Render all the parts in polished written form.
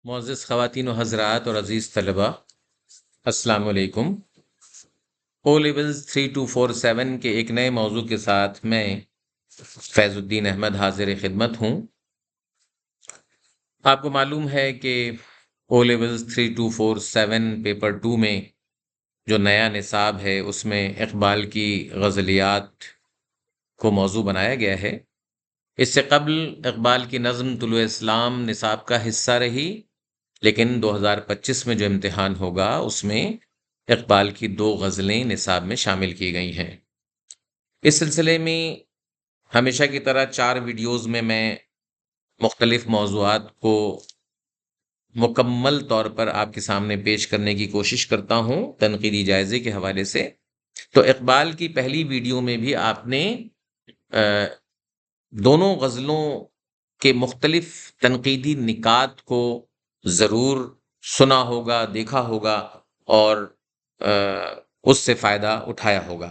معزز خواتین و حضرات اور عزیز طلبہ، السلام علیکم۔ او لیولز 3247 کے ایک نئے موضوع کے ساتھ میں فیض الدین احمد حاضر خدمت ہوں۔ آپ کو معلوم ہے کہ او لیولز 3247 پیپر 2 میں جو نیا نصاب ہے اس میں اقبال کی غزلیات کو موضوع بنایا گیا ہے۔ اس سے قبل اقبال کی نظم طلوع اسلام نصاب کا حصہ رہی، لیکن 2025 میں جو امتحان ہوگا اس میں اقبال کی 2 غزلیں نصاب میں شامل کی گئی ہیں۔ اس سلسلے میں ہمیشہ کی طرح 4 ویڈیوز میں مختلف موضوعات کو مکمل طور پر آپ کے سامنے پیش کرنے کی کوشش کرتا ہوں تنقیدی جائزے کے حوالے سے۔ تو اقبال کی پہلی ویڈیو میں بھی آپ نے دونوں غزلوں کے مختلف تنقیدی نکات کو ضرور سنا ہوگا، دیکھا ہوگا اور اس سے فائدہ اٹھایا ہوگا۔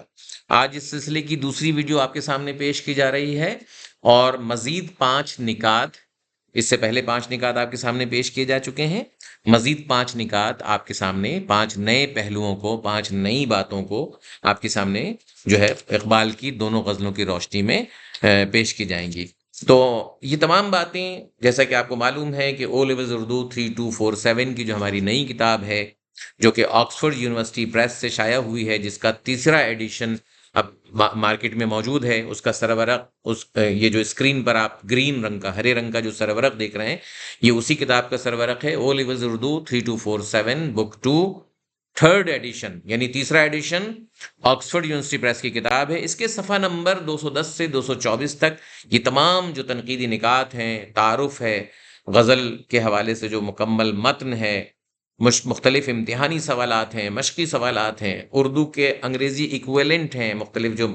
آج اس سلسلے کی دوسری ویڈیو آپ کے سامنے پیش کی جا رہی ہے اور مزید 5 نکات، اس سے پہلے 5 نکات آپ کے سامنے پیش کیے جا چکے ہیں، مزید 5 نکات آپ کے سامنے 5 نئے پہلوؤں کو، 5 نئی باتوں کو آپ کے سامنے جو ہے اقبال کی دونوں غزلوں کی روشنی میں پیش کی جائیں گی۔ تو یہ تمام باتیں جیسا کہ آپ کو معلوم ہے کہ او لیولز اردو 3247 کی جو ہماری نئی کتاب ہے، جو کہ آکسفورڈ یونیورسٹی پریس سے شائع ہوئی ہے، جس کا تیسرا ایڈیشن اب مارکیٹ میں موجود ہے، اس کا سرورق یہ جو اسکرین پر آپ گرین رنگ کا، ہرے رنگ کا جو سرورق دیکھ رہے ہیں، یہ اسی کتاب کا سرورق ہے۔ او لیولز اردو 3247 بک 2 تھرڈ ایڈیشن، یعنی تیسرا ایڈیشن آکسفورڈ یونیورسٹی پریس کی کتاب ہے۔ اس کے صفحہ نمبر 210 سے 224 تک یہ تمام جو تنقیدی نکات ہیں، تعارف ہے، غزل کے حوالے سے جو مکمل متن ہے، مختلف امتحانی سوالات ہیں، مشقی سوالات ہیں، اردو کے انگریزی ایکویلنٹ ہیں، مختلف جو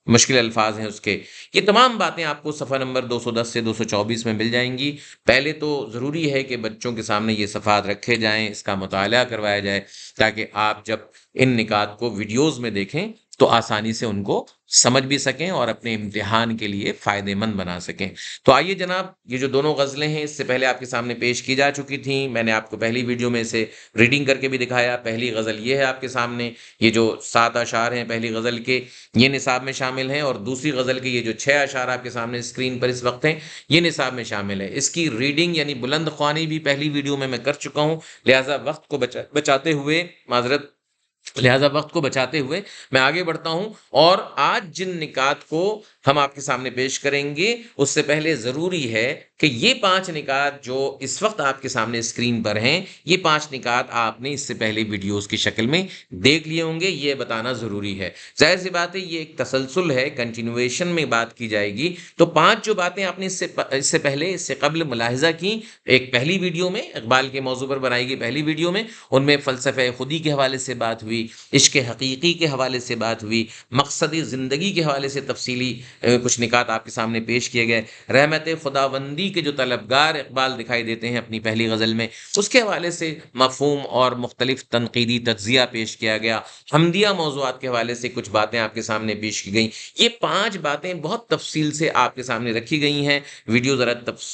مشکل الفاظ ہیں اس کے، یہ تمام باتیں آپ کو صفحہ نمبر 210 سے 224 میں مل جائیں گی۔ پہلے تو ضروری ہے کہ بچوں کے سامنے یہ صفحات رکھے جائیں، اس کا مطالعہ کروایا جائے، تاکہ آپ جب ان نکات کو ویڈیوز میں دیکھیں تو آسانی سے ان کو سمجھ بھی سکیں اور اپنے امتحان کے لیے فائدہ مند بنا سکیں۔ تو آئیے جناب، یہ جو دونوں غزلیں ہیں اس سے پہلے آپ کے سامنے پیش کی جا چکی تھیں، میں نے آپ کو پہلی ویڈیو میں سے ریڈنگ کر کے بھی دکھایا۔ پہلی غزل یہ ہے آپ کے سامنے، یہ جو 7 اشعار ہیں پہلی غزل کے، یہ نصاب میں شامل ہیں، اور دوسری غزل کے یہ جو 6 اشعار آپ کے سامنے اسکرین پر اس وقت ہیں، یہ نصاب میں شامل ہے۔ اس کی ریڈنگ یعنی بلند خوانی بھی پہلی ویڈیو میں کر چکا ہوں، لہٰذا وقت کو بچاتے ہوئے میں آگے بڑھتا ہوں، اور آج جن نکات کو ہم آپ کے سامنے پیش کریں گے اس سے پہلے ضروری ہے کہ یہ 5 نکات جو اس وقت آپ کے سامنے اسکرین پر ہیں، یہ 5 نکات آپ نے اس سے پہلے ویڈیوز کی شکل میں دیکھ لیے ہوں گے، یہ بتانا ضروری ہے۔ ظاہر سی بات ہے یہ ایک تسلسل ہے، کنٹینویشن میں بات کی جائے گی۔ تو 5 جو باتیں آپ نے اس سے پہلے، اس سے قبل ملاحظہ کی ایک پہلی ویڈیو میں، اقبال کے موضوع پر بنائی گئی پہلی ویڈیو میں، ان میں فلسفہ خودی کے حوالے سے بات ہوئی، عشق حقیقی کے حوالے سے بات ہوئی، مقصد زندگی کے حوالے سے تفصیلی کچھ نکات آپ کے سامنے پیش کیے گئے، رحمت خداوندی کے جو طلبگار اقبال دکھائی دیتے ہیں اپنی پہلی غزل میں، اس کے حوالے سے مفہوم اور مختلف تنقیدی تجزیہ پیش کیا گیا، حمدیہ موضوعات کے حوالے سے کچھ باتیں آپ کے سامنے پیش کی گئیں۔ یہ 5 باتیں بہت تفصیل سے آپ کے سامنے رکھی گئی ہیں۔ ویڈیو ذرا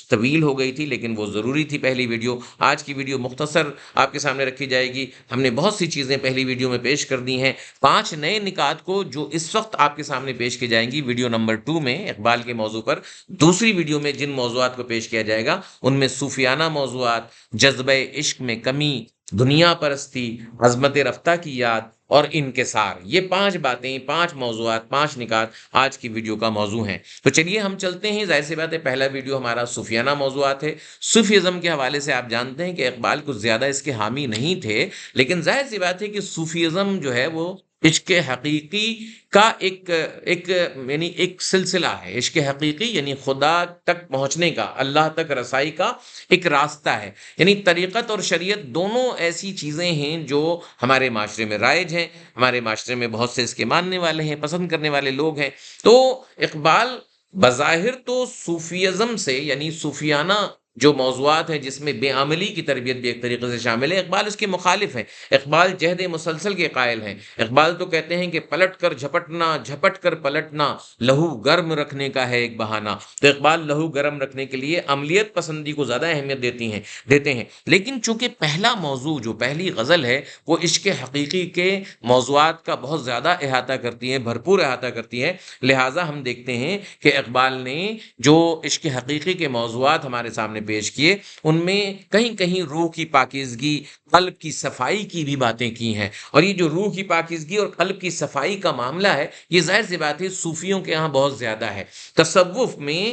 طویل ہو گئی تھی لیکن وہ ضروری تھی پہلی ویڈیو۔ آج کی ویڈیو مختصر آپ کے سامنے رکھی جائے گی۔ ہم نے بہت سی چیزیں پہلی ویڈیو میں پیش کر دی ہیں۔ 5 نئے نکات کو جو اس وقت آپ کے سامنے پیش کی جائیں گی ویڈیو نمبر 2 میں اقبال کے موضوع پر، دوسری ویڈیو میں جن موضوعات کو پیش کیا جائے گا ان میں صوفیانہ موضوعات، جذبہ عشق میں کمی، دنیا پرستی، عظمت رفتہ کی یاد اور انکسار، یہ 5 باتیں، 5 موضوعات، 5 نکات آج کی ویڈیو کا موضوع ہیں۔ تو چلیے ہم چلتے ہیں۔ ظاہر سی بات ہے پہلا ویڈیو ہمارا صوفیانہ موضوعات ہے۔ صوفیزم کے حوالے سے آپ جانتے ہیں کہ اقبال کچھ زیادہ اس کے حامی نہیں تھے، لیکن ظاہر سی بات ہے کہ صوفیزم جو ہے وہ عشق حقیقی کا یعنی ایک سلسلہ ہے۔ عشق حقیقی یعنی خدا تک پہنچنے کا، اللہ تک رسائی کا ایک راستہ ہے، یعنی طریقت اور شریعت دونوں ایسی چیزیں ہیں جو ہمارے معاشرے میں رائج ہیں، ہمارے معاشرے میں بہت سے اس کے ماننے والے ہیں، پسند کرنے والے لوگ ہیں۔ تو اقبال بظاہر تو صوفیزم سے یعنی صوفیانہ جو موضوعات ہیں جس میں بے عملی کی تربیت بھی ایک طریقے سے شامل ہے، اقبال اس کے مخالف ہیں۔ اقبال جہد مسلسل کے قائل ہیں۔ اقبال تو کہتے ہیں کہ پلٹ کر جھپٹنا، جھپٹ کر پلٹنا لہو گرم رکھنے کا ہے ایک بہانہ۔ تو اقبال لہو گرم رکھنے کے لیے عملیت پسندی کو زیادہ اہمیت دیتے ہیں۔ لیکن چونکہ پہلا موضوع جو پہلی غزل ہے وہ عشق حقیقی کے موضوعات کا بہت زیادہ احاطہ کرتی ہے، بھرپور احاطہ کرتی ہے، لہٰذا ہم دیکھتے ہیں کہ اقبال نے جو عشق حقیقی کے موضوعات ہمارے سامنے پیش کیے ان میں کہیں کہیں روح کی پاکیزگی، قلب کی صفائی کی بھی باتیں کی ہیں۔ اور یہ جو روح کی پاکیزگی اور قلب کی صفائی کا معاملہ ہے یہ ظاہر سی بات ہے صوفیوں کے ہاں بہت زیادہ ہے۔ تصوف میں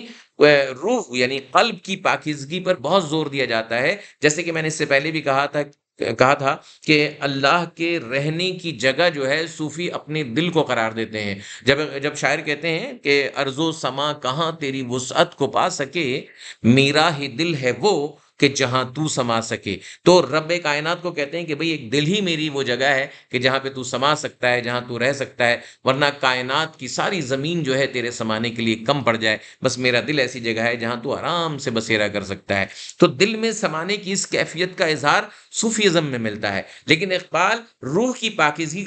روح یعنی قلب کی پاکیزگی پر بہت زور دیا جاتا ہے، جیسے کہ میں نے اس سے پہلے بھی کہا تھا کہ اللہ کے رہنے کی جگہ جو ہے صوفی اپنے دل کو قرار دیتے ہیں۔ جب شاعر کہتے ہیں کہ ارض و سما کہاں تیری وسعت کو پا سکے، میرا ہی دل ہے وہ کہ جہاں تو سما سکے، تو رب کائنات کو کہتے ہیں کہ بھئی ایک دل ہی میری وہ جگہ ہے کہ جہاں پہ تو سما سکتا ہے، جہاں تو رہ سکتا ہے، ورنہ کائنات کی ساری زمین جو ہے تیرے سمانے کے لیے کم پڑ جائے، بس میرا دل ایسی جگہ ہے جہاں تو آرام سے بسیرا کر سکتا ہے۔ تو دل میں سمانے کی اس کیفیت کا اظہار صوفیزم میں ملتا ہے۔ لیکن اقبال روح کی پاکیزگی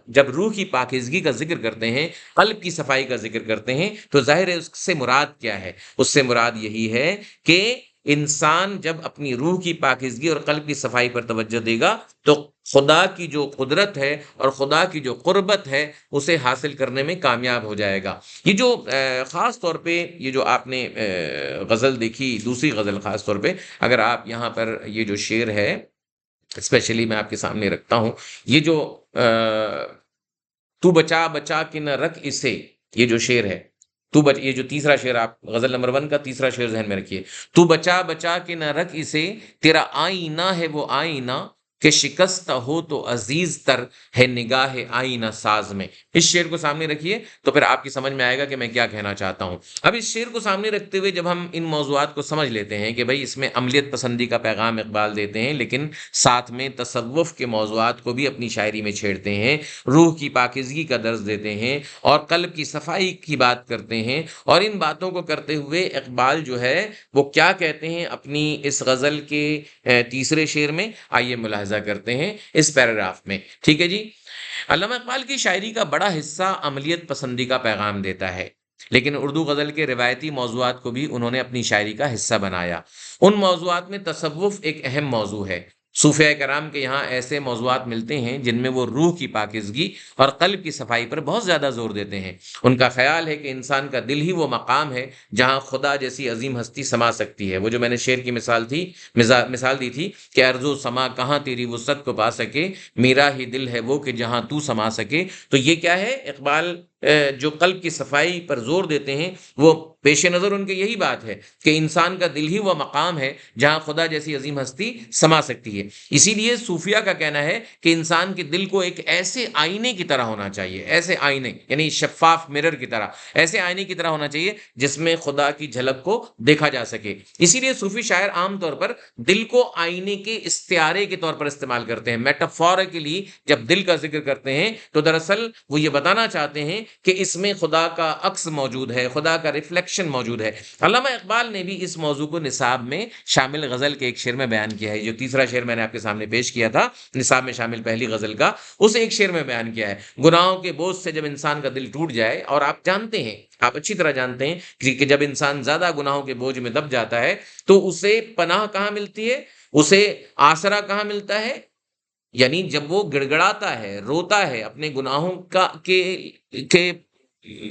جب روح کی پاکیزگی کا ذکر کرتے ہیں، قلب کی صفائی کا ذکر کرتے ہیں، تو ظاہر ہے اس سے مراد کیا ہے؟ اس سے مراد یہی ہے کہ انسان جب اپنی روح کی پاکیزگی اور قلب کی صفائی پر توجہ دے گا تو خدا کی جو قدرت ہے اور خدا کی جو قربت ہے اسے حاصل کرنے میں کامیاب ہو جائے گا۔ یہ جو خاص طور پہ یہ جو آپ نے غزل دیکھی، دوسری غزل خاص طور پہ اگر آپ یہاں پر یہ جو شعر ہے اسپیشلی میں آپ کے سامنے رکھتا ہوں، یہ جو تو بچا بچا کے نہ رکھ اسے، یہ جو شعر ہے یہ جو تیسرا شعر، آپ غزل نمبر 1 کا تیسرا شعر ذہن میں رکھیے، تو بچا بچا کے نہ رکھ اسے، تیرا آئینہ ہے وہ آئینہ کہ شکست ہو تو عزیز تر ہے نگاہ آئینہ ساز میں۔ اس شعر کو سامنے رکھیے تو پھر آپ کی سمجھ میں آئے گا کہ میں کیا کہنا چاہتا ہوں۔ اب اس شعر کو سامنے رکھتے ہوئے جب ہم ان موضوعات کو سمجھ لیتے ہیں کہ بھئی اس میں عملیت پسندی کا پیغام اقبال دیتے ہیں، لیکن ساتھ میں تصوف کے موضوعات کو بھی اپنی شاعری میں چھیڑتے ہیں، روح کی پاکیزگی کا درس دیتے ہیں اور قلب کی صفائی کی بات کرتے ہیں، اور ان باتوں کو کرتے ہوئے اقبال جو ہے وہ کیا کہتے ہیں اپنی اس غزل کے تیسرے شعر میں، آئیے ملاحظہ کرتے ہیں اس پیراگراف میں۔ ٹھیک ہے جی، علامہ اقبال کی شاعری کا بڑا حصہ عملیت پسندی کا پیغام دیتا ہے، لیکن اردو غزل کے روایتی موضوعات کو بھی انہوں نے اپنی شاعری کا حصہ بنایا۔ ان موضوعات میں تصوف ایک اہم موضوع ہے۔ صوفیاء کرام کے یہاں ایسے موضوعات ملتے ہیں جن میں وہ روح کی پاکیزگی اور قلب کی صفائی پر بہت زیادہ زور دیتے ہیں۔ ان کا خیال ہے کہ انسان کا دل ہی وہ مقام ہے جہاں خدا جیسی عظیم ہستی سما سکتی ہے۔ وہ جو میں نے شعر کی مثال دی تھی کہ ارض و سما کہاں تیری وسعت کو پا سکے، میرا ہی دل ہے وہ کہ جہاں تو سما سکے، تو یہ کیا ہے؟ اقبال جو قلب کی صفائی پر زور دیتے ہیں وہ پیش نظر ان کے یہی بات ہے کہ انسان کا دل ہی وہ مقام ہے جہاں خدا جیسی عظیم ہستی سما سکتی ہے۔ اسی لیے صوفیہ کا کہنا ہے کہ انسان کے دل کو ایک ایسے آئینے کی طرح ہونا چاہیے، ایسے آئینے یعنی شفاف مرر کی طرح، ایسے آئینے کی طرح ہونا چاہیے جس میں خدا کی جھلک کو دیکھا جا سکے۔ اسی لیے صوفی شاعر عام طور پر دل کو آئینے کے استعارے کے طور پر استعمال کرتے ہیں۔ میٹافورکلی جب دل کا ذکر کرتے ہیں تو دراصل وہ یہ بتانا چاہتے ہیں کہ اس میں خدا کا عکس موجود ہے، خدا کا ریفلیکشن موجود ہے۔ علامہ اقبال نے بھی اس موضوع کو نصاب میں شامل غزل کے ایک شعر میں بیان کیا ہے۔ جو تیسرا شعر میں نے آپ کے سامنے پیش کیا تھا نصاب میں شامل پہلی غزل کا، اسے ایک شعر میں بیان کیا ہے۔ گناہوں کے بوجھ سے جب انسان کا دل ٹوٹ جائے، اور آپ جانتے ہیں، آپ اچھی طرح جانتے ہیں کہ جب انسان زیادہ گناہوں کے بوجھ میں دب جاتا ہے تو اسے پناہ کہاں ملتی ہے، اسے آسرا کہاں ملتا ہے؟ یعنی جب وہ گڑ گڑاتا ہے، روتا ہے، اپنے گناہوں کے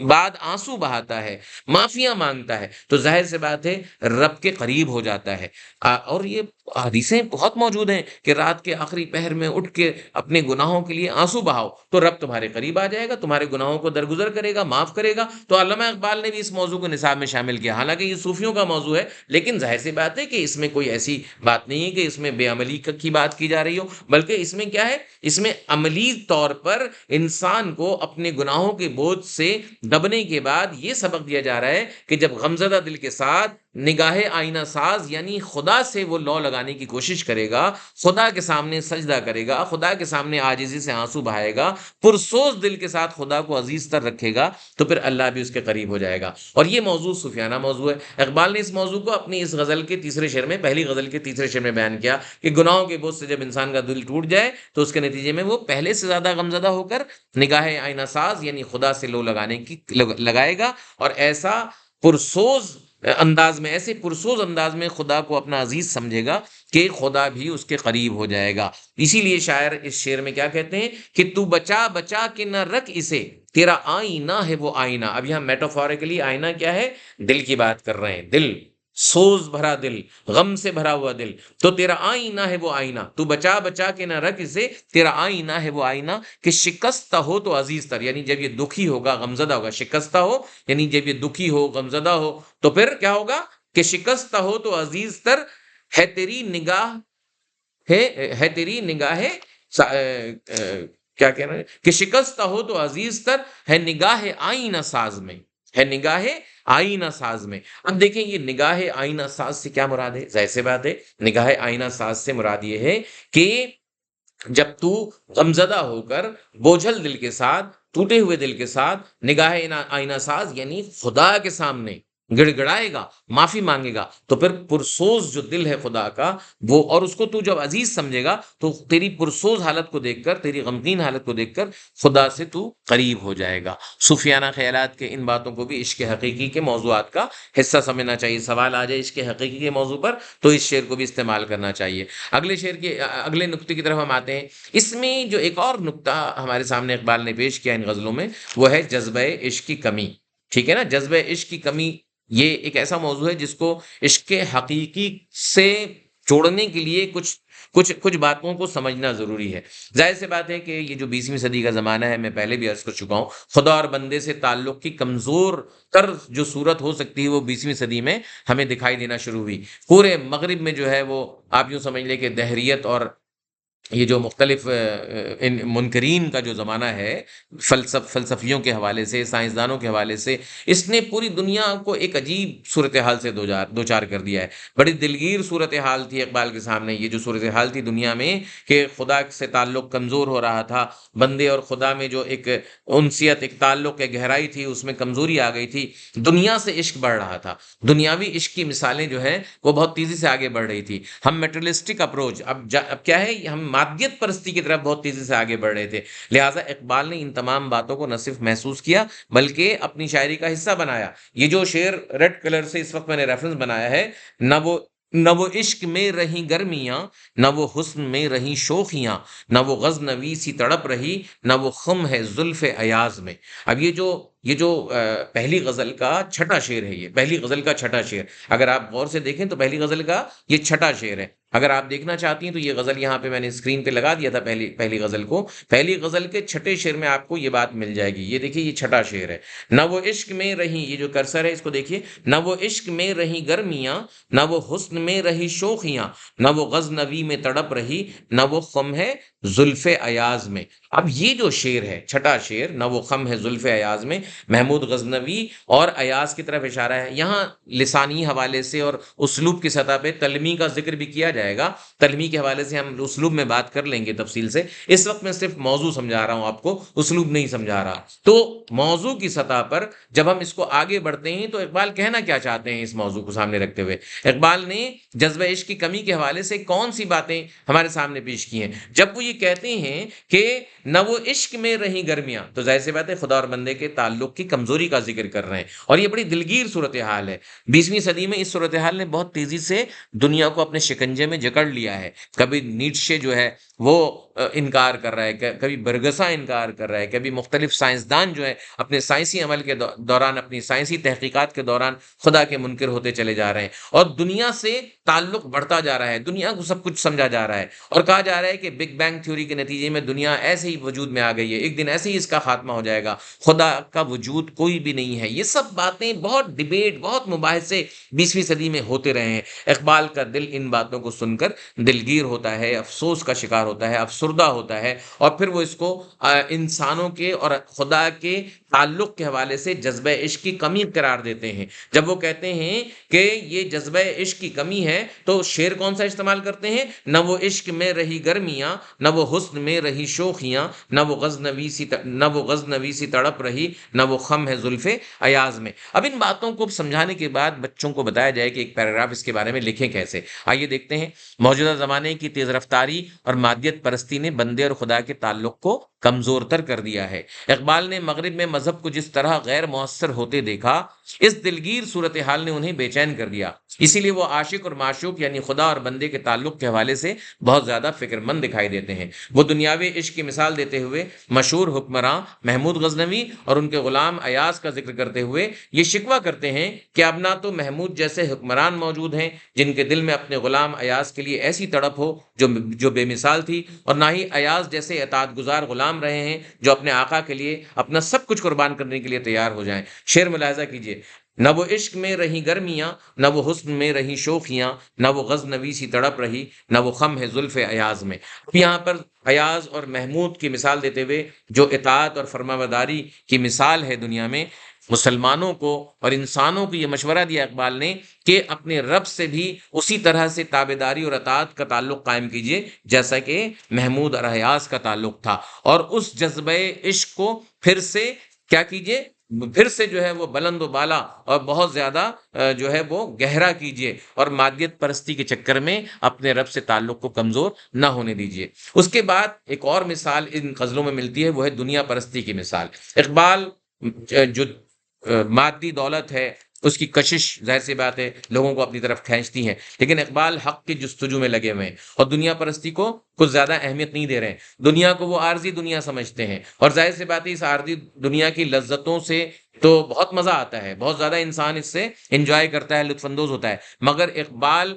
بعد آنسو بہاتا ہے، معافیاں مانگتا ہے، تو ظاہر سے بات ہے رب کے قریب ہو جاتا ہے۔ اور یہ حدیثیں بہت موجود ہیں کہ رات کے آخری پہر میں اٹھ کے اپنے گناہوں کے لیے آنسو بہاؤ تو رب تمہارے قریب آ جائے گا، تمہارے گناہوں کو درگزر کرے گا، معاف کرے گا۔ تو علامہ اقبال نے بھی اس موضوع کو نصاب میں شامل کیا۔ حالانکہ یہ صوفیوں کا موضوع ہے، لیکن ظاہر سی بات ہے کہ اس میں کوئی ایسی بات نہیں ہے کہ اس میں بے عملی کی بات کی جا رہی ہو، بلکہ اس میں کیا ہے؟ اس میں عملی طور پر انسان کو اپنے گناہوں کے بوجھ سے دبنے کے بعد یہ سبق دیا جا رہا ہے کہ جب غمزدہ دل کے ساتھ نگاہ آئینہ ساز یعنی خدا سے وہ لو لگانے کی کوشش کرے گا، خدا کے سامنے سجدہ کرے گا، خدا کے سامنے عاجزی سے آنسو بہائے گا، پرسوز دل کے ساتھ خدا کو عزیز تر رکھے گا، تو پھر اللہ بھی اس کے قریب ہو جائے گا۔ اور یہ موضوع صوفیانہ موضوع ہے۔ اقبال نے اس موضوع کو اپنی اس غزل کے تیسرے شعر میں، پہلی غزل کے تیسرے شعر میں بیان کیا کہ گناہوں کے بوجھ سے جب انسان کا دل ٹوٹ جائے تو اس کے نتیجے میں وہ پہلے سے زیادہ غمزدہ ہو کر نگاہ آئینہ ساز یعنی خدا سے لو لگائے گا، اور ایسا پرسوز ایسے پرسوز انداز میں خدا کو اپنا عزیز سمجھے گا کہ خدا بھی اس کے قریب ہو جائے گا۔ اسی لیے شاعر اس شعر میں کیا کہتے ہیں کہ تو بچا بچا کے نہ رکھ اسے، تیرا آئینہ ہے وہ آئینہ۔ اب یہاں میٹافوریکلی آئینہ کیا ہے؟ دل کی بات کر رہے ہیں، دل، سوز بھرا دل، غم سے بھرا ہوا دل، تو تیرا آئینہ ہے وہ آئینہ، تو بچا بچا کے نہ رکھ اسے، تیرا آئینہ ہے وہ آئینہ، کہ شکستہ ہو تو عزیز تر، یعنی جب یہ دکھی ہوگا، غمزدہ ہوگا، شکستہ ہو یعنی جب یہ دکھی ہو، غمزدہ ہو، تو پھر کیا ہوگا کہ شکستہ ہو تو عزیز تر ہے تیری نگاہ، ہے تیری نگاہ کیا کہہ رہے ہیں کہ شکستہ ہو تو عزیز تر ہے نگاہ آئینہ ساز میں، ہے نگاہ آئینہ ساز میں۔ اب دیکھیں یہ نگاہ آئینہ ساز سے کیا مراد ہے؟ ظاہر سی بات ہے، نگاہ آئینہ ساز سے مراد یہ ہے کہ جب تو غمزدہ ہو کر بوجھل دل کے ساتھ، ٹوٹے ہوئے دل کے ساتھ نگاہ آئینہ ساز یعنی خدا کے سامنے گڑ گڑائے گا، معافی مانگے گا، تو پھر پرسوز جو دل ہے خدا کا وہ، اور اس کو تو جب عزیز سمجھے گا تو تیری پرسوز حالت کو دیکھ کر، تیری غمگین حالت کو دیکھ کر خدا سے تو قریب ہو جائے گا۔ صوفیانہ خیالات کے ان باتوں کو بھی عشق حقیقی کے موضوعات کا حصہ سمجھنا چاہیے۔ سوال آ جائے عشق حقیقی کے موضوع پر تو اس شعر کو بھی استعمال کرنا چاہیے۔ اگلے نقطے کی طرف ہم آتے ہیں۔ اس میں جو ایک اور نقطہ ہمارے سامنے اقبال نے پیش کیا ان غزلوں میں، وہ ہے جذبہ عشق کی کمی۔ ٹھیک ہے نا، جذبہ عشق کی کمی یہ ایک ایسا موضوع ہے جس کو عشق حقیقی سے جوڑنے کے لیے کچھ باتوں کو سمجھنا ضروری ہے۔ ظاہر سی بات ہے کہ یہ جو 20ویں صدی کا زمانہ ہے، میں پہلے بھی عرض کر چکا ہوں، خدا اور بندے سے تعلق کی کمزور تر جو صورت ہو سکتی ہے وہ 20ویں صدی میں ہمیں دکھائی دینا شروع ہوئی۔ پورے مغرب میں جو ہے وہ آپ یوں سمجھ لیں کہ دہریت اور یہ جو مختلف ان منکرین کا جو زمانہ ہے، فلسفیوں کے حوالے سے، سائنسدانوں کے حوالے سے، اس نے پوری دنیا کو ایک عجیب صورتحال سے دوچار کر دیا ہے۔ بڑی دلگیر صورتحال تھی اقبال کے سامنے یہ جو صورتحال تھی دنیا میں، کہ خدا سے تعلق کمزور ہو رہا تھا، بندے اور خدا میں جو ایک انسیت، ایک تعلق، ایک گہرائی تھی، اس میں کمزوری آ گئی تھی، دنیا سے عشق بڑھ رہا تھا، دنیاوی عشق کی مثالیں جو ہیں وہ بہت تیزی سے آگے بڑھ رہی تھی۔ ہم میٹرلسٹک اپروچ، اب کیا ہے، ہم مادیت پرستی کی طرف بہت تیزی سے آگے بڑھ رہے تھے، لہٰذا اقبال نے ان تمام باتوں کو نہ صرف محسوس کیا بلکہ اپنی شاعری کا حصہ بنایا۔ یہ جو شعر ریڈ کلر سے اس وقت میں نے ریفرنس بنایا ہے، نہ وہ عشق میں رہیں گرمیاں، نہ وہ حسن میں رہیں شوخیاں، نہ وہ غزنوی سی تڑپ رہی، نہ وہ خم ہے زلف ایاز میں۔ اب یہ جو پہلی غزل کا چھٹا شعر ہے، یہ پہلی غزل کا چھٹا شعر، اگر آپ غور سے دیکھیں تو پہلی غزل کا یہ چھٹا شعر ہے۔ اگر آپ دیکھنا چاہتی ہیں تو یہ غزل یہاں پہ میں نے اسکرین پہ لگا دیا تھا، پہلی غزل کو، پہلی غزل کے چھٹے شعر میں آپ کو یہ بات مل جائے گی۔ یہ دیکھیے یہ چھٹا شعر ہے، نہ وہ عشق میں رہیں، یہ جو کرسر ہے اس کو دیکھیے، نہ وہ عشق میں رہیں گرمیاں، نہ وہ حسن میں رہی شوخیاں، نہ وہ غزنوی میں تڑپ رہی، نہ وہ خم ہے زلف ایاز میں۔ اب یہ جو شعر ہے چھٹا شعر، نہ وہ خم ہے زلف ایاز میں، محمود غزنوی اور ایاز کی طرف اشارہ ہے۔ یہاں لسانی حوالے سے اور اسلوب کی سطح پہ تلمی کا ذکر بھی کیا جائے گا، تلمی کے حوالے سے ہم اسلوب میں بات کر لیں گے تفصیل سے، اس وقت میں صرف موضوع سمجھا رہا ہوں آپ کو، اسلوب نہیں سمجھا رہا۔ تو موضوع کی سطح پر جب ہم اس کو آگے بڑھتے ہیں تو اقبال کہنا کیا چاہتے ہیں اس موضوع کو سامنے رکھتے ہوئے؟ اقبال نے جذبہ عشق کی کمی کے حوالے سے کون سی باتیں ہمارے سامنے پیش کی ہیں؟ جب وہ یہ کہتے ہیں کہ نہ وہ عشق میں رہیں گرمیاں، تو ظاہر سی بات ہے خدا اور بندے کے تعلق کی کمزوری کا ذکر کر رہے ہیں، اور یہ بڑی دلگیر صورتحال ہے۔ 20ویں صدی میں اس صورتحال نے بہت تیزی سے دنیا کو اپنے شکنجے میں جکڑ لیا ہے۔ کبھی نیٹشے جو ہے وہ انکار کر رہا ہے، کبھی برگسا انکار کر رہا ہے، کبھی مختلف سائنسدان جو ہے اپنے سائنسی عمل کے دوران، اپنی سائنسی تحقیقات کے دوران خدا کے منکر ہوتے چلے جا رہے ہیں، اور دنیا سے تعلق بڑھتا جا رہا ہے، دنیا کو سب کچھ سمجھا جا رہا ہے، اور کہا جا رہا ہے کہ بگ بینگ تھیوری کے نتیجے میں دنیا ایسے ہی وجود میں آ گئی ہے، ایک دن ایسے ہی اس کا خاتمہ ہو جائے گا، خدا کا وجود کوئی بھی نہیں ہے۔ یہ سب باتیں، بہت ڈیبیٹ، بہت مباحثے 20ویں صدی میں ہوتے رہے ہیں۔ اقبال کا دل ان باتوں کو سن کر دلگیر ہوتا ہے، افسوس کا شکار ہوتا ہے، افسوس افسردہ ہوتا ہے، اور پھر وہ اس کو انسانوں کے اور خدا کے تعلق کے حوالے سے جذبہ عشق کی کمی قرار دیتے ہیں۔ جب وہ کہتے ہیں کہ یہ جذبہ عشق کی کمی ہے تو شعر کون سا استعمال کرتے ہیں؟ نہ وہ عشق میں رہی گرمیاں، نہ وہ حسن میں رہی شوخیاں، نہ وہ غزنوی سی تڑپ رہی، نہ وہ خم ہے زلف ایاز میں۔ اب ان باتوں کو سمجھانے کے بعد بچوں کو بتایا جائے کہ ایک پیراگراف اس کے بارے میں لکھیں کیسے۔ آئیے دیکھتے ہیں۔ موجودہ زمانے کی تیز رفتاری اور مادیت پرستی نے بندے اور خدا کے تعلق کو کمزور تر کر دیا ہے۔ اقبال نے مغرب میں مذہب کو جس طرح غیر مؤثر ہوتے دیکھا، اس دلگیر صورتحال نے انہیں بے چین کر دیا۔ اسی لیے وہ عاشق اور معشوق یعنی خدا اور بندے کے تعلق کے حوالے سے بہت زیادہ فکر مند دکھائی دیتے ہیں۔ وہ دنیاوی عشق کی مثال دیتے ہوئے مشہور حکمراں محمود غزنوی اور ان کے غلام ایاز کا ذکر کرتے ہوئے یہ شکوہ کرتے ہیں کہ اب نہ تو محمود جیسے حکمران موجود ہیں جن کے دل میں اپنے غلام ایاز کے لیے ایسی تڑپ ہو جو بے مثال تھی، اور نہ ہی ایاز جیسے اطاعت گزار غلام رہے ہیں جو اپنے آقا کے لیے اپنا سب کچھ قربان کرنے کے لیے تیار ہو جائیں۔ شعر ملاحظہ کیجیے۔ نہ وہ عشق میں رہی گرمیاں، نہ وہ حسن میں رہی شوخیاں، نہ وہ غزنوی سی تڑپ رہی، نہ وہ خم ہے زلف ایاز میں۔ یہاں پر ایاز اور محمود کی مثال دیتے ہوئے جو اطاعت اور فرمانبرداری کی مثال ہے دنیا میں، مسلمانوں کو اور انسانوں کو یہ مشورہ دیا اقبال نے کہ اپنے رب سے بھی اسی طرح سے تابعداری اور اطاعت کا تعلق قائم کیجیے جیسا کہ محمود اور ایاز کا تعلق تھا، اور اس جذبہ عشق کو پھر سے کیا کیجیے، پھر سے جو ہے وہ بلند و بالا اور بہت زیادہ جو ہے وہ گہرا کیجیے، اور مادیت پرستی کے چکر میں اپنے رب سے تعلق کو کمزور نہ ہونے دیجیے۔ اس کے بعد ایک اور مثال ان غزلوں میں ملتی ہے، وہ ہے دنیا پرستی کی مثال۔ اقبال جو مادی دولت ہے اس کی کشش ظاہر سی بات ہے لوگوں کو اپنی طرف کھینچتی ہیں، لیکن اقبال حق کی جستجو میں لگے ہوئے ہیں اور دنیا پرستی کو کچھ زیادہ اہمیت نہیں دے رہے ہیں۔ دنیا کو وہ عارضی دنیا سمجھتے ہیں، اور ظاہر سی بات ہے اس عارضی دنیا کی لذتوں سے تو بہت مزہ آتا ہے، بہت زیادہ انسان اس سے انجوائے کرتا ہے، لطف اندوز ہوتا ہے، مگر اقبال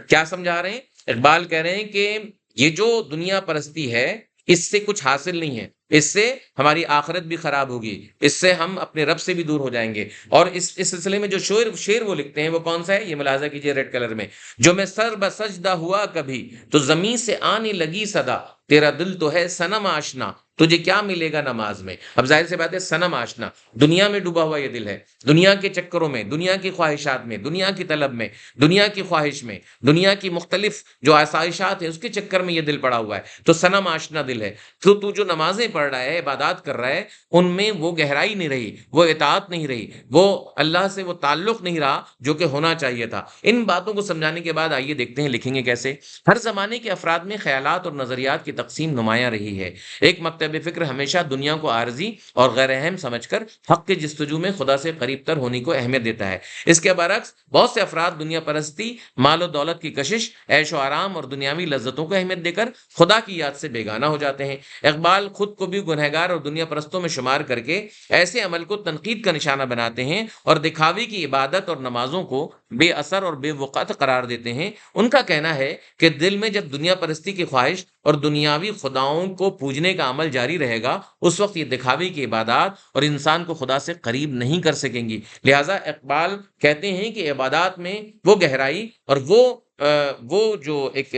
کیا سمجھا رہے ہیں؟ اقبال کہہ رہے ہیں کہ یہ جو دنیا پرستی ہے اس سے کچھ حاصل نہیں ہے، اس سے ہماری آخرت بھی خراب ہوگی، اس سے ہم اپنے رب سے بھی دور ہو جائیں گے۔ اور اس سلسلے میں جو شعر وہ لکھتے ہیں وہ کون سا ہے؟ یہ ملاحظہ کیجئے ریڈ کلر میں۔ جو میں سر بسجدہ ہوا کبھی تو زمین سے آنے لگی صدا، تیرا دل تو ہے صنم آشنا، تجھے کیا ملے گا نماز میں۔ اب ظاہر سی بات ہے صنم آشنا، دنیا میں ڈوبا ہوا یہ دل ہے، دنیا کے چکروں میں، دنیا کی خواہشات میں، دنیا کی طلب میں، دنیا کی خواہش میں، دنیا کی مختلف جو آسائشات ہیں اس کے چکر میں یہ دل پڑا ہوا ہے، تو صنم آشنا دل ہے۔ تو جو نمازیں پڑھ رہا ہے، عبادات کر رہا ہے، ان میں وہ گہرائی نہیں رہی، وہ اطاعت نہیں رہی، وہ اللہ سے وہ تعلق نہیں رہا جو کہ ہونا چاہیے تھا۔ ان باتوں کو سمجھانے کے بعد آئیے دیکھتے ہیں لکھیں گے کیسے۔ ہر زمانے کے افراد میں خیالات اور نظریات کی تقسیم نمایاں رہی ہے۔ ایک مکتب فکر ہمیشہ دنیا کو عارضی اور غیر اہم سمجھ کر حق کے جستجو میں خدا سے قریب تر ہونے کو اہمیت دیتا ہے۔ اس کے برعکس بہت سے افراد دنیا پرستی، مال و دولت کی کشش، عیش و آرام اور دنیاوی لذتوں کو اہمیت دے کر خدا کی یاد سے بیگانہ ہو جاتے ہیں۔ اقبال خود کو بھی گنہگار اور دنیا پرستوں میں شمار کر کے ایسے عمل کو تنقید کا نشانہ بناتے ہیں اور دکھاوے کی عبادت اور نمازوں کو بے اثر اور بے وقت قرار دیتے ہیں۔ ان کا کہنا ہے کہ دل میں جب دنیا پرستی کی خواہش اور دنیاوی خداؤں کو پوجنے کا عمل جاری رہے گا، اس وقت یہ دکھاوے کی عبادات اور انسان کو خدا سے قریب نہیں کر سکیں گی۔ لہٰذا اقبال کہتے ہیں کہ عبادات میں وہ گہرائی اور وہ جو ایک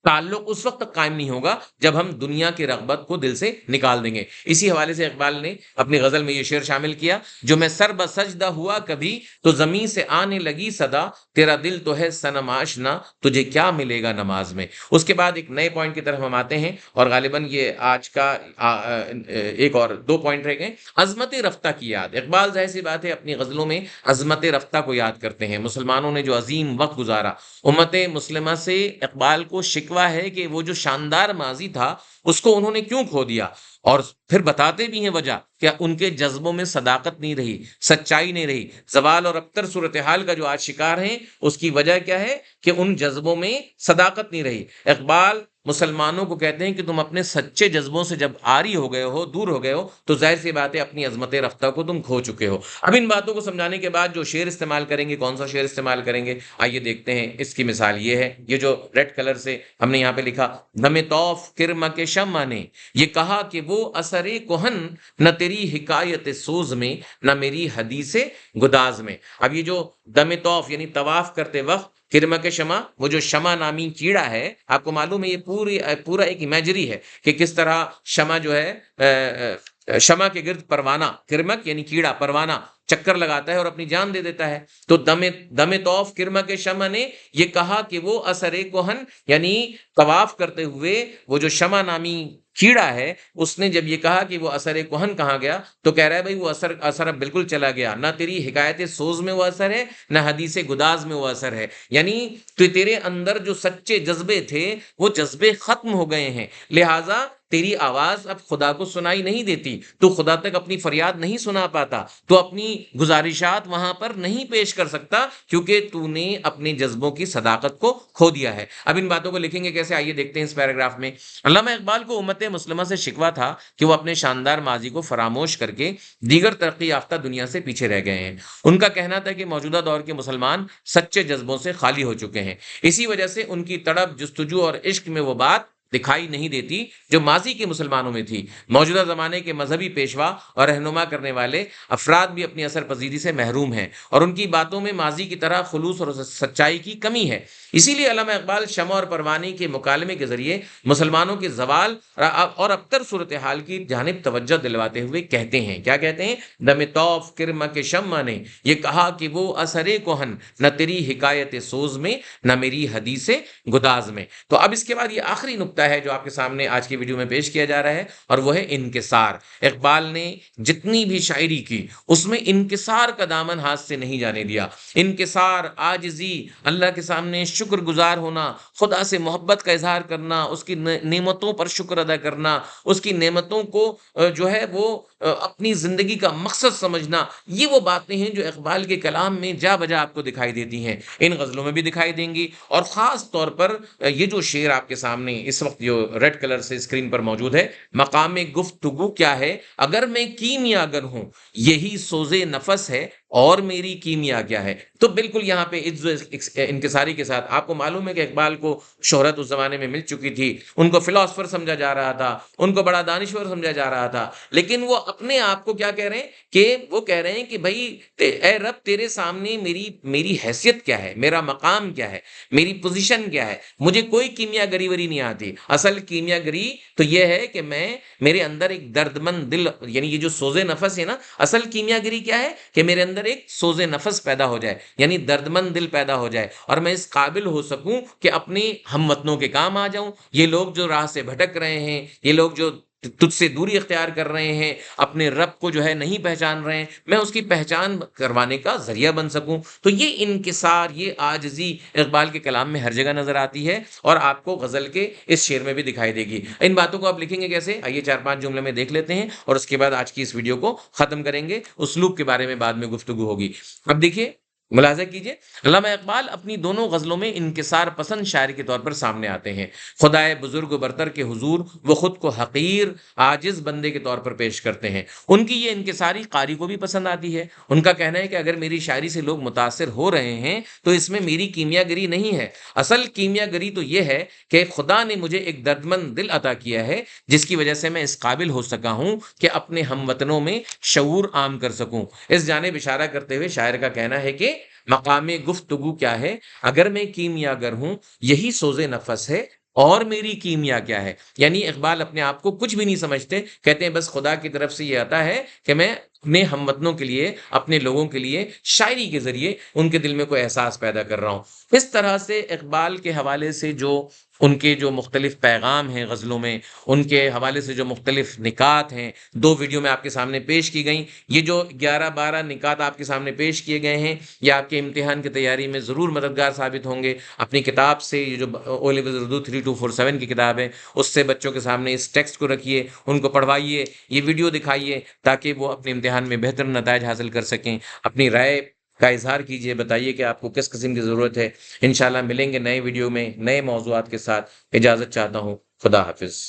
تعلق اس وقت تک قائم نہیں ہوگا جب ہم دنیا کی رغبت کو دل سے نکال دیں گے۔ اسی حوالے سے اقبال نے اپنی غزل میں یہ شعر شامل کیا، جو میں سر بسجدہ ہوا کبھی تو زمین سے آنے لگی صدا، تیرا دل تو ہے صنم آشنا، تجھے کیا ملے گا نماز میں۔ اس کے بعد ایک نئے پوائنٹ کی طرف ہم آتے ہیں، اور غالباً یہ آج کا ایک اور دو پوائنٹ رہ گئے۔ عظمت رفتہ کی یاد۔ اقبال ظاہر سی بات ہے اپنی غزلوں میں عظمت رفتہ کو یاد کرتے ہیں، مسلمانوں نے جو عظیم وقت گزارا۔ امت مسلمہ سے اقبال کو شکوہ ہے کہ وہ جو شاندار ماضی تھا اس کو انہوں نے کیوں کھو دیا، اور پھر بتاتے بھی ہیں وجہ کہ ان کے جذبوں میں صداقت نہیں رہی، سچائی نہیں رہی۔ زوال اور ابتر صورتحال کا جو آج شکار ہیں اس کی وجہ کیا ہے کہ ان جذبوں میں صداقت نہیں رہی۔ اقبال مسلمانوں کو کہتے ہیں کہ تم اپنے سچے جذبوں سے جب عاری ہو گئے ہو، دور ہو گئے ہو، تو ظاہر سی بات ہے اپنی عظمت رفتہ کو تم کھو چکے ہو۔ اب ان باتوں کو سمجھانے کے بعد جو شعر استعمال کریں گے، کون سا شعر استعمال کریں گے، آئیے دیکھتے ہیں۔ اس کی مثال یہ ہے، یہ جو ریڈ کلر سے ہم نے یہاں پہ لکھا، دم توف کرم کے شمع نے یہ کہا کہ وہ اثر کہن نہ تیری تیری حکایت سوز میں، نہ میری حدیث گداز میں۔ اب یہ جو دم طوف یعنی طواف کرتے وقت کرمک شمع، وہ جو شمع نامی کیڑا ہے، آپ کو معلوم ہے یہ پورا ایک امیجری ہے کہ کس طرح شمع جو ہے شمع کے گرد پروانہ، کرمک یعنی کیڑا، پروانہ چکر لگاتا ہے اور اپنی جان دے دیتا ہے۔ تو دم طوف کرمک شمع نے یہ کہا کہ وہ اثر کوہن یعنی طواف کرتے ہوئے وہ جو شمع نامی کیڑا ہے، اس نے جب یہ کہا کہ وہ اثر کوہن کہاں گیا، تو کہہ رہا ہے بھائی وہ اثر اب بالکل چلا گیا، نہ تیری حکایت سوز میں وہ اثر ہے، نہ حدیث گداز میں وہ اثر ہے۔ یعنی تو تیرے اندر جو سچے جذبے تھے وہ جذبے ختم ہو گئے ہیں، لہٰذا تیری آواز اب خدا کو سنائی نہیں دیتی، تو خدا تک اپنی فریاد نہیں سنا پاتا، تو اپنی گزارشات وہاں پر نہیں پیش کر سکتا، کیونکہ تو نے اپنے جذبوں کی صداقت کو کھو دیا ہے۔ اب ان باتوں کو لکھیں گے کیسے، آئیے دیکھتے ہیں اس پیراگراف میں۔ علامہ اقبال کو امت مسلمہ سے شکوہ تھا کہ وہ اپنے شاندار ماضی کو فراموش کر کے دیگر ترقی یافتہ دنیا سے پیچھے رہ گئے ہیں۔ ان کا کہنا تھا کہ موجودہ دور کے مسلمان سچے جذبوں سے خالی ہو چکے ہیں، اسی وجہ سے ان کی تڑپ، جستجو اور عشق میں وہ بات دکھائی نہیں دیتی جو ماضی کے مسلمانوں میں تھی۔ موجودہ زمانے کے مذہبی پیشوا اور رہنما کرنے والے افراد بھی اپنی اثر پذیری سے محروم ہیں، اور ان کی باتوں میں ماضی کی طرح خلوص اور سچائی کی کمی ہے۔ اسی لیے علامہ اقبال شمع اور پروانی کے مکالمے کے ذریعے مسلمانوں کے زوال اور ابتر صورتحال کی جانب توجہ دلواتے ہوئے کہتے ہیں، کیا کہتے ہیں؟ دم طوف کرمک شمع نے یہ کہا کہ وہ اثر کوہن، نہ تیری حکایت سوز میں، نہ میری حدیث گداز میں۔ تو اب اس کے بعد یہ آخری نقطہ ہے جو آپ کے سامنے آج کی ویڈیو میں پیش کیا جا رہا ہے، اور وہ ہے انکسار۔ اقبال نے جتنی بھی شاعری کی اس میں انکسار کا دامن ہاتھ سے نہیں جانے دیا۔ انکسار، عاجزی، اللہ کے سامنے شکر گزار ہونا، خدا سے محبت کا اظہار کرنا، اس کی نعمتوں پر شکر ادا کرنا، اس کی نعمتوں کو جو ہے وہ اپنی زندگی کا مقصد سمجھنا، یہ وہ باتیں ہیں جو اقبال کے کلام میں جا بجا آپ کو دکھائی دیتی ہیں، ان غزلوں میں بھی دکھائی دیں گی۔ اور خاص طور پر یہ جو شعر آپ کے سامنے اس وقت جو ریڈ کلر سے اسکرین پر موجود ہے، مقام گفتگو کیا ہے اگر میں کیمیاگر ہوں، یہی سوز نفس ہے اور میری کیمیا کیا ہے۔ تو بالکل یہاں پہ عجز و انکساری کے ساتھ، آپ کو معلوم ہے کہ اقبال کو شہرت اس زمانے میں مل چکی تھی، ان کو فلاسفر سمجھا جا رہا تھا، ان کو بڑا دانشور سمجھا جا رہا تھا، لیکن وہ اپنے آپ کو کیا کہہ رہے ہیں کہ وہ کہہ رہے ہیں کہ بھائی اے رب، تیرے سامنے میری حیثیت کیا ہے، میرا مقام کیا ہے، میری پوزیشن کیا ہے، مجھے کوئی کیمیا گری وری نہیں آتی۔ اصل کیمیا گری تو یہ ہے کہ میرے اندر ایک درد مند دل، یعنی یہ جو سوز نفس ہے نا، اصل کیمیا گری کیا ہے کہ میرے اندر ایک سوز نفس پیدا ہو جائے، یعنی درد مند دل پیدا ہو جائے، اور میں اس قابل ہو سکوں کہ اپنے ہم وطنوں کے کام آ جاؤں۔ یہ لوگ جو راہ سے بھٹک رہے ہیں، یہ لوگ جو تجھ سے دوری اختیار کر رہے ہیں، اپنے رب کو جو ہے نہیں پہچان رہے ہیں، میں اس کی پہچان کروانے کا ذریعہ بن سکوں۔ تو یہ انکسار، یہ عاجزی اقبال کے کلام میں ہر جگہ نظر آتی ہے، اور آپ کو غزل کے اس شعر میں بھی دکھائی دے گی۔ ان باتوں کو آپ لکھیں گے کیسے، آئیے 4-5 جملے میں دیکھ لیتے ہیں، اور اس کے بعد آج کی اس ویڈیو کو ختم کریں گے۔ اسلوب کے بارے میں بعد میں گفتگو ہوگی۔ اب دیکھیے، ملاحظہ کیجئے، علامہ اقبال اپنی دونوں غزلوں میں انکسار پسند شاعر کے طور پر سامنے آتے ہیں۔ خدائے بزرگ و برتر کے حضور وہ خود کو حقیر، عاجز بندے کے طور پر پیش کرتے ہیں۔ ان کی یہ انکساری قاری کو بھی پسند آتی ہے۔ ان کا کہنا ہے کہ اگر میری شاعری سے لوگ متاثر ہو رہے ہیں تو اس میں میری کیمیا گری نہیں ہے، اصل کیمیا گری تو یہ ہے کہ خدا نے مجھے ایک دردمند دل عطا کیا ہے، جس کی وجہ سے میں اس قابل ہو سکا ہوں کہ اپنے ہم وطنوں میں شعور عام کر سکوں۔ اس جانب اشارہ کرتے ہوئے شاعر کا کہنا ہے کہ مقام گفتگو کیا ہے اگر میں کیمیاگر ہوں، یہی سوز نفس ہے اور میری کیمیا کیا ہے۔ یعنی اقبال اپنے آپ کو کچھ بھی نہیں سمجھتے، کہتے ہیں بس خدا کی طرف سے یہ آتا ہے کہ میں اپنے ہم وطنوں کے لیے، اپنے لوگوں کے لیے شاعری کے ذریعے ان کے دل میں کوئی احساس پیدا کر رہا ہوں۔ اس طرح سے اقبال کے حوالے سے جو ان کے جو مختلف پیغام ہیں غزلوں میں، ان کے حوالے سے جو مختلف نکات ہیں، 2 ویڈیو میں آپ کے سامنے پیش کی گئیں۔ یہ جو 11-12 نکات آپ کے سامنے پیش کیے گئے ہیں، یہ آپ کے امتحان کی تیاری میں ضرور مددگار ثابت ہوں گے۔ اپنی کتاب سے، یہ جو او لیول اردو 3247 کی کتاب ہے، اس سے بچوں کے سامنے اس ٹیکسٹ کو رکھیے، ان کو پڑھوائیے، یہ ویڈیو دکھائیے، تاکہ وہ اپنے امتحان میں بہتر نتائج حاصل کر سکیں۔ اپنی رائے کا اظہار کیجئے، بتائیے کہ آپ کو کس قسم کی ضرورت ہے۔ انشاءاللہ ملیں گے نئے ویڈیو میں نئے موضوعات کے ساتھ۔ اجازت چاہتا ہوں، خدا حافظ۔